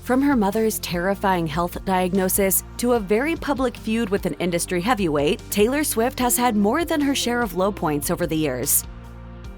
From her mother's terrifying health diagnosis to a very public feud with an industry heavyweight, Taylor Swift has had more than her share of low points over the years.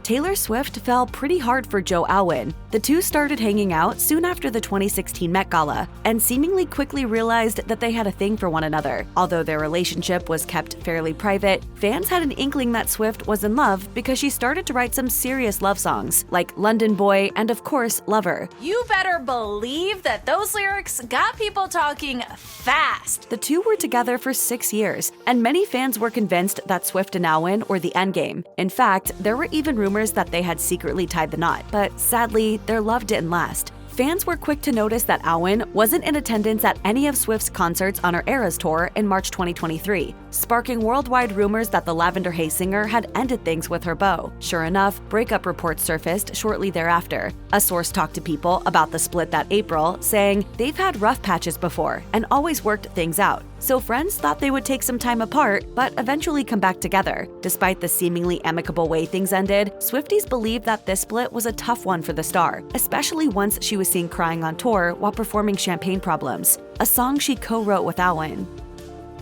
Taylor Swift fell pretty hard for Joe Alwyn. The two started hanging out soon after the 2016 Met Gala and seemingly quickly realized that they had a thing for one another. Although their relationship was kept fairly private, fans had an inkling that Swift was in love because she started to write some serious love songs, like London Boy and of course, Lover. You better believe that those lyrics got people talking fast. The two were together for 6 years, and many fans were convinced that Swift and Alwyn were the endgame. In fact, there were even rumors that they had secretly tied the knot, but sadly, their love didn't last. Fans were quick to notice that Alwyn wasn't in attendance at any of Swift's concerts on her Eras tour in March 2023, sparking worldwide rumors that the Lavender Haze singer had ended things with her beau. Sure enough, breakup reports surfaced shortly thereafter. A source talked to People about the split that April, saying they've had rough patches before and always worked things out. So friends thought they would take some time apart, but eventually come back together. Despite the seemingly amicable way things ended, Swifties believed that this split was a tough one for the star, especially once she was seen crying on tour while performing Champagne Problems, a song she co-wrote with Alwyn.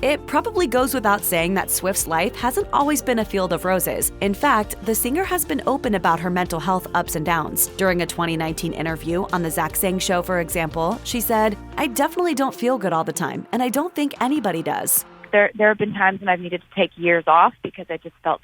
It probably goes without saying that Swift's life hasn't always been a field of roses. In fact, the singer has been open about her mental health ups and downs. During a 2019 interview on The Zach Sang Show, for example, she said, "I definitely don't feel good all the time, and I don't think anybody does." There have been times when I've needed to take years off because I just felt,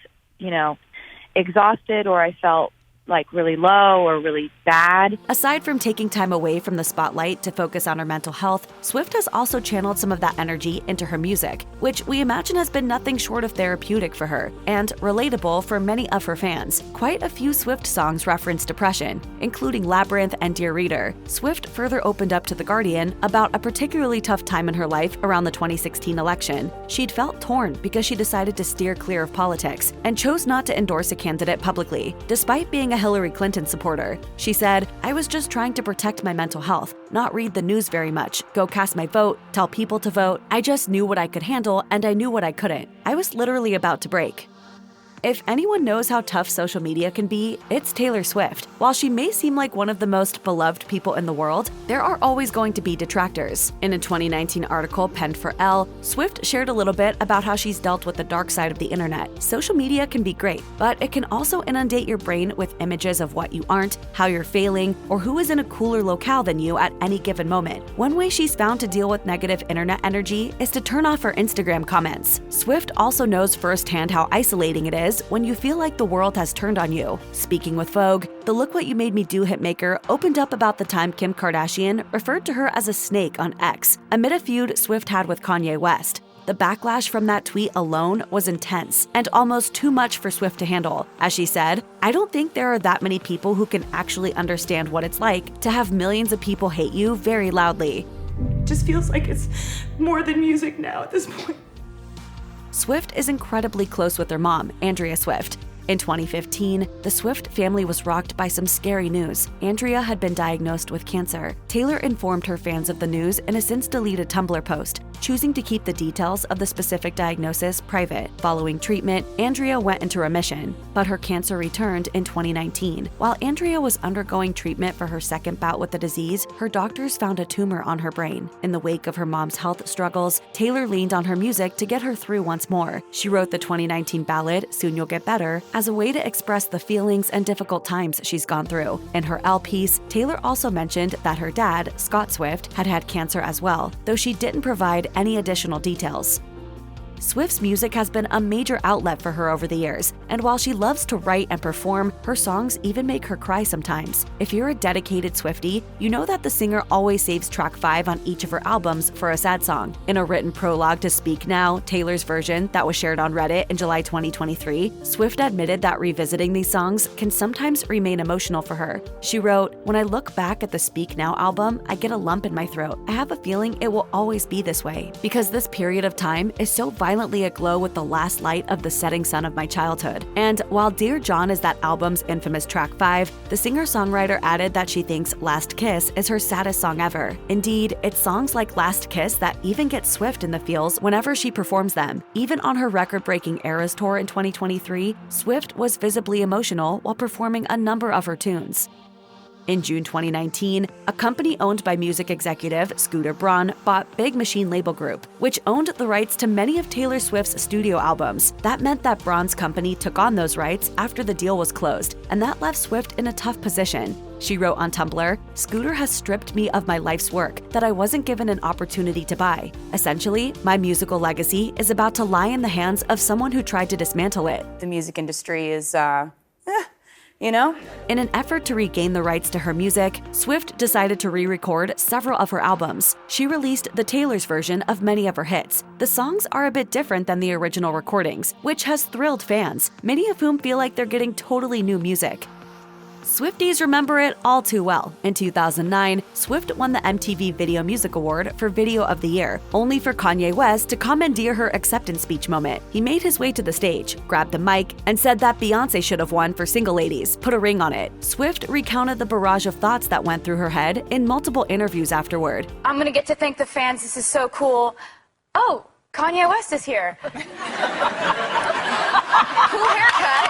exhausted, or I felt like really low or really bad. Aside from taking time away from the spotlight to focus on her mental health, Swift has also channeled some of that energy into her music, which we imagine has been nothing short of therapeutic for her and relatable for many of her fans. Quite a few Swift songs reference depression, including Labyrinth and Dear Reader. Swift further opened up to The Guardian about a particularly tough time in her life around the 2016 election. She'd felt torn because she decided to steer clear of politics and chose not to endorse a candidate publicly, despite being a Hillary Clinton supporter. She said, "I was just trying to protect my mental health, not read the news very much, go cast my vote, tell people to vote. I just knew what I could handle and I knew what I couldn't. I was literally about to break." If anyone knows how tough social media can be, it's Taylor Swift. While she may seem like one of the most beloved people in the world, there are always going to be detractors. In a 2019 article penned for Elle, Swift shared a little bit about how she's dealt with the dark side of the internet. Social media can be great, but it can also inundate your brain with images of what you aren't, how you're failing, or who is in a cooler locale than you at any given moment. One way she's found to deal with negative internet energy is to turn off her Instagram comments. Swift also knows firsthand how isolating it is when you feel like the world has turned on you. Speaking with Vogue, the Look What You Made Me Do hitmaker opened up about the time Kim Kardashian referred to her as a snake on X, amid a feud Swift had with Kanye West. The backlash from that tweet alone was intense and almost too much for Swift to handle. As she said, "I don't think there are that many people who can actually understand what it's like to have millions of people hate you very loudly." It just feels like it's more than music now at this point. Swift is incredibly close with her mom, Andrea Swift. In 2015, the Swift family was rocked by some scary news. Andrea had been diagnosed with cancer. Taylor informed her fans of the news in a since-deleted Tumblr post, choosing to keep the details of the specific diagnosis private. Following treatment, Andrea went into remission, but her cancer returned in 2019. While Andrea was undergoing treatment for her second bout with the disease, her doctors found a tumor on her brain. In the wake of her mom's health struggles, Taylor leaned on her music to get her through once more. She wrote the 2019 ballad, Soon You'll Get Better, as a way to express the feelings and difficult times she's gone through. In her Elle piece, Taylor also mentioned that her dad, Scott Swift, had had cancer as well, though she didn't provide any additional details. Swift's music has been a major outlet for her over the years, and while she loves to write and perform, her songs even make her cry sometimes. If you're a dedicated Swiftie, you know that the singer always saves track 5 on each of her albums for a sad song. In a written prologue to Speak Now, Taylor's version that was shared on Reddit in July 2023, Swift admitted that revisiting these songs can sometimes remain emotional for her. She wrote, "When I look back at the Speak Now album, I get a lump in my throat. I have a feeling it will always be this way, because this period of time is so violently aglow with the last light of the setting sun of my childhood." And while Dear John is that album's infamous track 5, the singer-songwriter added that she thinks Last Kiss is her saddest song ever. Indeed, it's songs like Last Kiss that even get Swift in the feels whenever she performs them. Even on her record-breaking Eras tour in 2023, Swift was visibly emotional while performing a number of her tunes. In June 2019, a company owned by music executive Scooter Braun bought Big Machine Label Group, which owned the rights to many of Taylor Swift's studio albums. That meant that Braun's company took on those rights after the deal was closed, and that left Swift in a tough position. She wrote on Tumblr, "Scooter has stripped me of my life's work that I wasn't given an opportunity to buy. Essentially, my musical legacy is about to lie in the hands of someone who tried to dismantle it." The music industry is, you know? In an effort to regain the rights to her music, Swift decided to re-record several of her albums. She released the Taylor's version of many of her hits. The songs are a bit different than the original recordings, which has thrilled fans, many of whom feel like they're getting totally new music. Swifties remember it all too well. In 2009, Swift won the MTV Video Music Award for Video of the Year, only for Kanye West to commandeer her acceptance speech moment. He made his way to the stage, grabbed the mic, and said that Beyoncé should have won for Single Ladies, put a ring on it. Swift recounted the barrage of thoughts that went through her head in multiple interviews afterward. I'm gonna get to thank the fans. This is so cool. Oh, Kanye West is here. Cool haircut.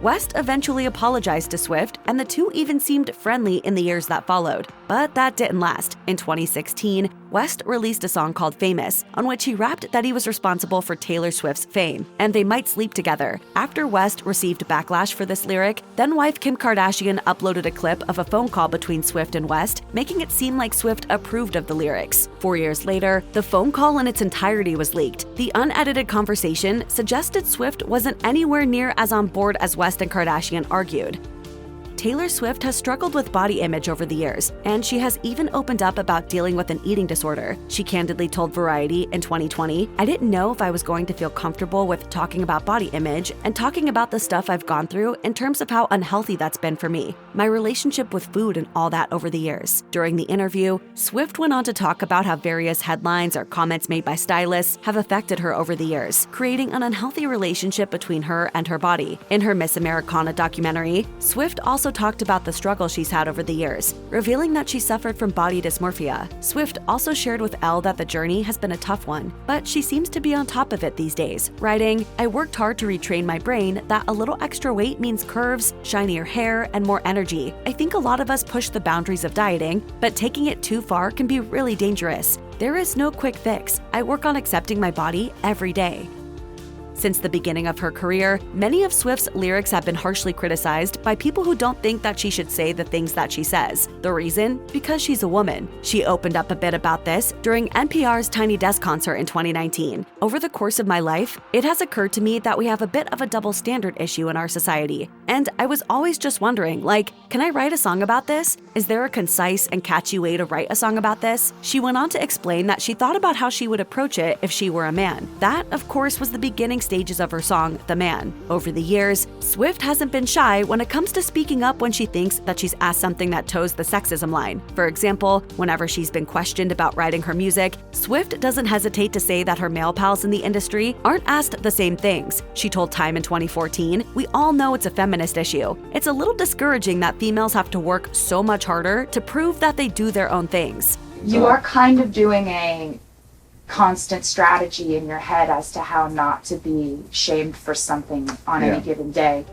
West eventually apologized to Swift, and the two even seemed friendly in the years that followed. But that didn't last. In 2016, West released a song called Famous, on which he rapped that he was responsible for Taylor Swift's fame, and they might sleep together. After West received backlash for this lyric, then-wife Kim Kardashian uploaded a clip of a phone call between Swift and West, making it seem like Swift approved of the lyrics. 4 years later, the phone call in its entirety was leaked. The unedited conversation suggested Swift wasn't anywhere near as on board as West and Kardashian argued. Taylor Swift has struggled with body image over the years, and she has even opened up about dealing with an eating disorder. She candidly told Variety in 2020, "I didn't know if I was going to feel comfortable with talking about body image and talking about the stuff I've gone through in terms of how unhealthy that's been for me, my relationship with food and all that over the years." During the interview, Swift went on to talk about how various headlines or comments made by stylists have affected her over the years, creating an unhealthy relationship between her and her body. In her Miss Americana documentary, Swift also talked about the struggle she's had over the years, revealing that she suffered from body dysmorphia. Swift also shared with Elle that the journey has been a tough one, but she seems to be on top of it these days, writing, "I worked hard to retrain my brain that a little extra weight means curves, shinier hair, and more energy. I think a lot of us push the boundaries of dieting, but taking it too far can be really dangerous. There is no quick fix. I work on accepting my body every day." Since the beginning of her career, many of Swift's lyrics have been harshly criticized by people who don't think that she should say the things that she says. The reason? Because she's a woman. She opened up a bit about this during NPR's Tiny Desk concert in 2019. "Over the course of my life, it has occurred to me that we have a bit of a double standard issue in our society. And I was always just wondering, like, can I write a song about this? Is there a concise and catchy way to write a song about this?" She went on to explain that she thought about how she would approach it if she were a man. That, of course, was the beginning stages of her song, The Man. Over the years, Swift hasn't been shy when it comes to speaking up when she thinks that she's asked something that toes the sexism line. For example, whenever she's been questioned about writing her music, Swift doesn't hesitate to say that her male pals in the industry aren't asked the same things. She told Time in 2014, "We all know it's a feminist issue. It's a little discouraging that females have to work so much harder to prove that they do their own things." You are kind of doing a constant strategy in your head as to how not to be shamed for something on any given day.